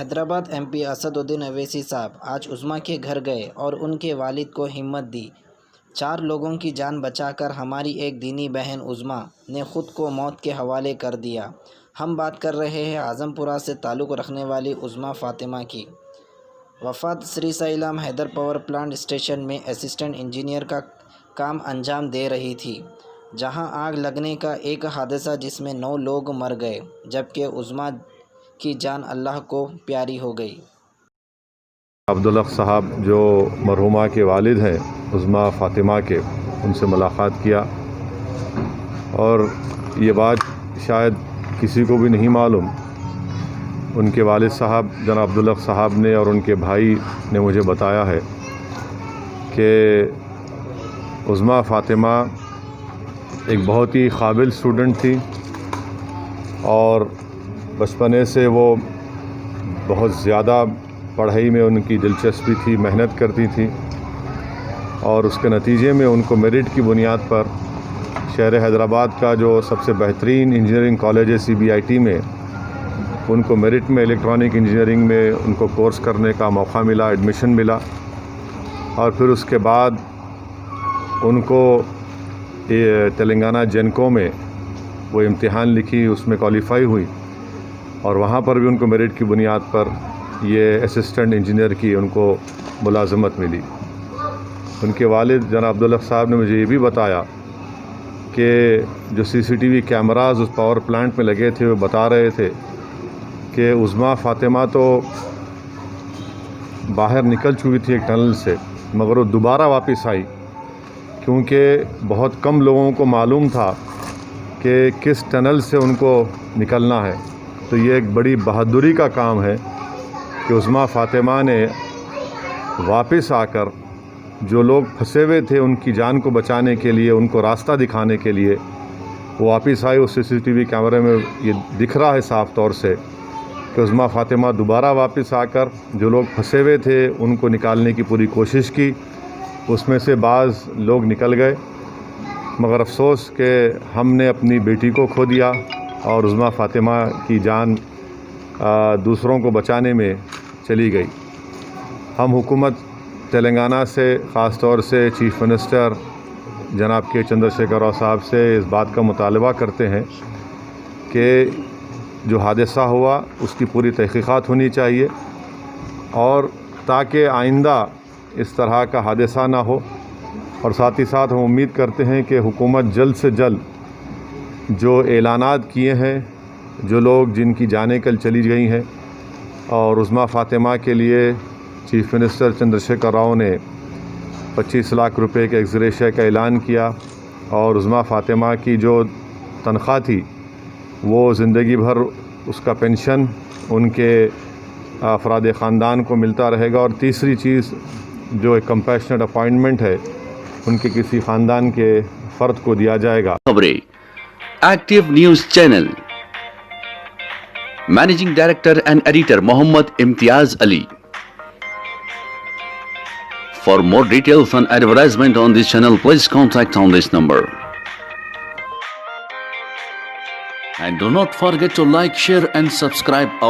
Hyderabad M P Asad الدین اویسی صاحب آج عظمیٰ کے گھر گئے اور ان کے والد کو ہمت دی۔ 4 لوگوں کی جان بچا کر ہماری ایک دینی بہن عظمیٰ نے خود کو موت کے حوالے کر دیا۔ ہم بات کر رہے ہیں اعظم پورہ سے تعلق رکھنے والی عظمیٰ فاطمہ کی۔ وفات Srisailam hydro power plant station میں اسسٹنٹ انجینئر کا کام انجام دے رہی تھی، جہاں آگ لگنے کا ایک حادثہ جس میں 9 لوگ مر گئے، جبکہ عظمیٰ کی جان اللہ کو پیاری ہو گئی۔ عبدالحق صاحب جو مرحومہ کے والد ہیں عظمیٰ فاطمہ کے، ان سے ملاقات کیا اور یہ بات شاید کسی کو بھی نہیں معلوم، ان کے والد صاحب جناب عبدالحق صاحب نے اور ان کے بھائی نے مجھے بتایا ہے کہ عظمیٰ فاطمہ ایک بہت ہی قابل اسٹوڈنٹ تھی اور بچپنے سے وہ بہت زیادہ پڑھائی میں ان کی دلچسپی تھی، محنت کرتی تھی اور اس کے نتیجے میں ان کو میرٹ کی بنیاد پر شہر حیدرآباد کا جو سب سے بہترین انجینئرنگ کالج ہے CBIT میں، ان کو میرٹ میں الیکٹرانک انجینئرنگ میں ان کو کورس کرنے کا موقع ملا، ایڈمیشن ملا اور پھر اس کے بعد ان کو تلنگانہ جینکو میں وہ امتحان لکھی، اس میں کوالیفائی ہوئی اور وہاں پر بھی ان کو میرٹ کی بنیاد پر یہ اسسٹنٹ انجینئر کی ان کو ملازمت ملی۔ ان کے والد جناب عبدالحق صاحب نے مجھے یہ بھی بتایا کہ جو CCTV کیمراز اس پاور پلانٹ میں لگے تھے وہ بتا رہے تھے کہ عظمیٰ فاطمہ تو باہر نکل چکی تھی ایک ٹنل سے، مگر وہ دوبارہ واپس آئی کیونکہ بہت کم لوگوں کو معلوم تھا کہ کس ٹنل سے ان کو نکلنا ہے۔ تو یہ ایک بڑی بہادری کا کام ہے کہ عظمیٰ فاطمہ نے واپس آ کر جو لوگ پھنسے ہوئے تھے ان کی جان کو بچانے کے لیے، ان کو راستہ دکھانے کے لیے وہ واپس آئی۔ اس CCTV کیمرے میں یہ دکھ رہا ہے صاف طور سے کہ عظمیٰ فاطمہ دوبارہ واپس آ کر جو لوگ پھنسے ہوئے تھے ان کو نکالنے کی پوری کوشش کی، اس میں سے بعض لوگ نکل گئے، مگر افسوس کہ ہم نے اپنی بیٹی کو کھو دیا اور عظمیٰ فاطمہ کی جان دوسروں کو بچانے میں چلی گئی۔ ہم حکومت تلنگانہ سے، خاص طور سے چیف منسٹر جناب کے چندر شیکھر راؤ صاحب سے اس بات کا مطالبہ کرتے ہیں کہ جو حادثہ ہوا اس کی پوری تحقیقات ہونی چاہیے اور تاکہ آئندہ اس طرح کا حادثہ نہ ہو، اور ساتھ ہی ساتھ ہم امید کرتے ہیں کہ حکومت جلد سے جلد جو اعلانات کیے ہیں، جو لوگ جن کی جانیں کل چلی گئی ہیں، اور عظمیٰ فاطمہ کے لیے چیف منسٹر چندر شیکھر راؤ نے 25 لاکھ روپے کے ایکس-گریشیا کا اعلان کیا اور عظمیٰ فاطمہ کی جو تنخواہ تھی وہ زندگی بھر اس کا پینشن ان کے افراد خاندان کو ملتا رہے گا، اور تیسری چیز جو ایک کمپیشنٹ اپائنٹمنٹ ہے ان کے کسی خاندان کے فرد کو دیا جائے گا۔ Khabrain active news channel, managing director and editor Muhammad Imtiaz Ali. For more details and advertisement on this channel, please contact on this number. And do not forget to like, share and subscribe our